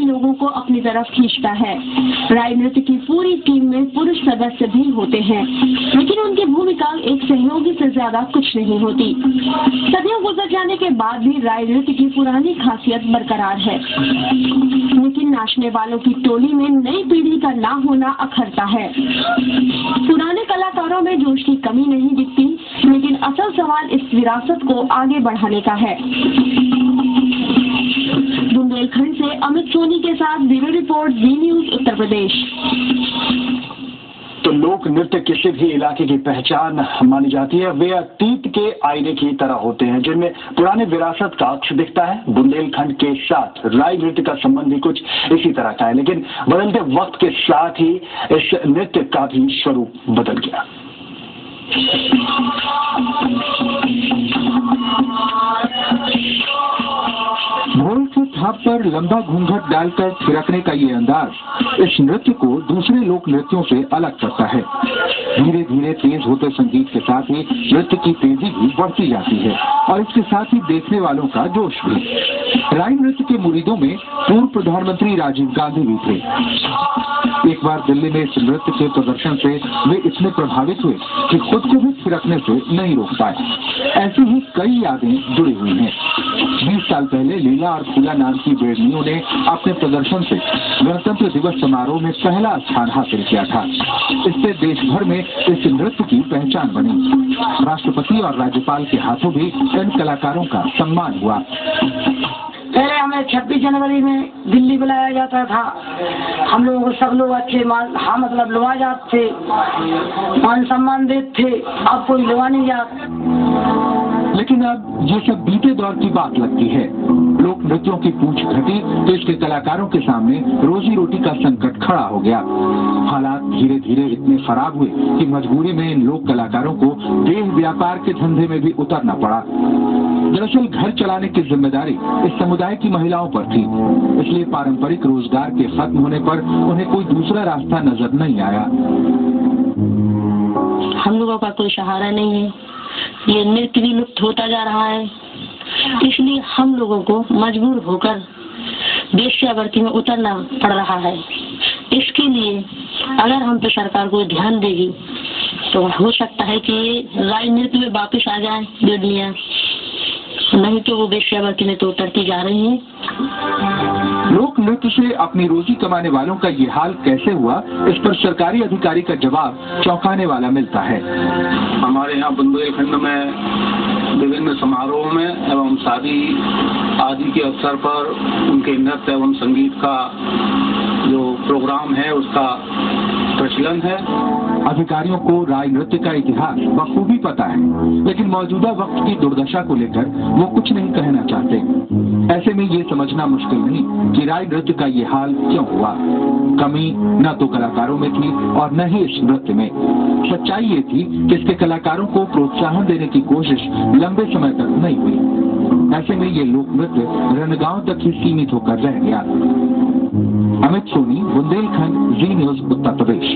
लोगों को अपनी तरफ खींचता है। राय नृत्य की पूरी टीम में पुरुष सदस्य भी होते हैं, लेकिन उनकी भूमिका एक सहयोगी से ज्यादा कुछ नहीं होती। सदियों गुजर जाने के बाद भी राय नृत्य की पुरानी खासियत बरकरार है, लेकिन नाचने वालों की टोली में नई पीढ़ी का ना होना अखरता है। पुराने कलाकारों में जोश की कमी नहीं दिखती, लेकिन असल सवाल इस विरासत को आगे बढ़ाने का है। बुंदेलखंड से अमित सोनी के साथ ब्यूरो रिपोर्ट, जी न्यूज, उत्तर प्रदेश। तो लोक नृत्य किसी भी इलाके की पहचान मानी जाती है। वे अतीत के आईने की तरह होते हैं, जिनमें पुराने विरासत का अक्ष दिखता है। बुंदेलखंड के साथ राय नृत्य का संबंध भी कुछ इसी तरह का है, लेकिन बदलते वक्त के साथ ही इस नृत्य का भी स्वरूप बदल गया। ढोल के थाप पर लंबा घूंघट डालकर थिरकने का ये अंदाज इस नृत्य को दूसरे लोक नृत्यों से अलग करता है। धीरे धीरे तेज होते संगीत के साथ ही नृत्य की तेजी भी बढ़ती जाती है और इसके साथ ही देखने वालों का जोश भी। राय नृत्य के मुरीदों में पूर्व प्रधानमंत्री राजीव गांधी भी थे। एक बार दिल्ली में इस नृत्य के प्रदर्शन से वे इतने प्रभावित हुए कि खुद को भी थिरकने से नहीं रोक पाए। ऐसी ही कई यादें जुड़ी हुई हैं। 20 साल पहले लीला और फूला नाम की बेड़नियों ने अपने प्रदर्शन से गणतंत्र दिवस समारोह में पहला स्थान हासिल किया था। इससे देश भर में इस नृत्य की पहचान बनी। राष्ट्रपति और राज्यपाल के हाथों भी इन कलाकारों का सम्मान हुआ। पहले हमें 26 जनवरी में दिल्ली बुलाया जाता था। हम लोगों को सब लोग अच्छे मतलब लुआ जात थे, मान सम्मान देते थे। अब कोई लुआ नहीं जात। लेकिन अब ये सब बीते दौर की बात लगती है। लोक नृत्यों की पूंछ घटी तो इसके कलाकारों के सामने रोजी रोटी का संकट खड़ा हो गया। हालात धीरे धीरे इतने खराब हुए कि मजबूरी में इन लोक कलाकारों को देह व्यापार के धंधे में भी उतरना पड़ा। दरअसल घर चलाने की जिम्मेदारी इस समुदाय की महिलाओं पर थी, इसलिए पारंपरिक रोजगार के खत्म होने पर उन्हें कोई दूसरा रास्ता नजर नहीं आया। हम लोगों का कोई सहारा नहीं है, ये नृत्य भी लुप्त होता जा रहा है, इसलिए हम लोगों को मजबूर होकर वेश्यावृत्ति में उतरना पड़ रहा है। इसके लिए अगर हम पे सरकार को ध्यान देगी तो हो सकता है कि राय नृत्य में वापिस आ जाए बेड़नियां, नहीं तो वो वेश्यावृत्ति में तो उतरती जा रही है। लोक नृत्य से अपनी रोजी कमाने वालों का ये हाल कैसे हुआ, इस पर सरकारी अधिकारी का जवाब चौंकाने वाला मिलता है। हमारे यहाँ बुंदेलखंड में विभिन्न समारोह में एवं शादी आदि के अवसर पर उनके नृत्य एवं संगीत का जो प्रोग्राम है उसका प्रचलन है। अधिकारियों को राय नृत्य का इतिहास बखूबी पता है, लेकिन मौजूदा वक्त की दुर्दशा को लेकर वो कुछ नहीं कहना चाहते। ऐसे में ये समझना मुश्किल नहीं कि राय नृत्य का ये हाल क्यों हुआ। कमी न तो कलाकारों में थी और न ही इस नृत्य में। सच्चाई ये थी कि इसके कलाकारों को प्रोत्साहन देने की कोशिश लंबे समय तक नहीं हुई। ऐसे में ये लोक नृत्य रणगांव तक ही सीमित होकर रह गया। अमित सोनी, बुंदेलखंड, जी न्यूज, उत्तर प्रदेश।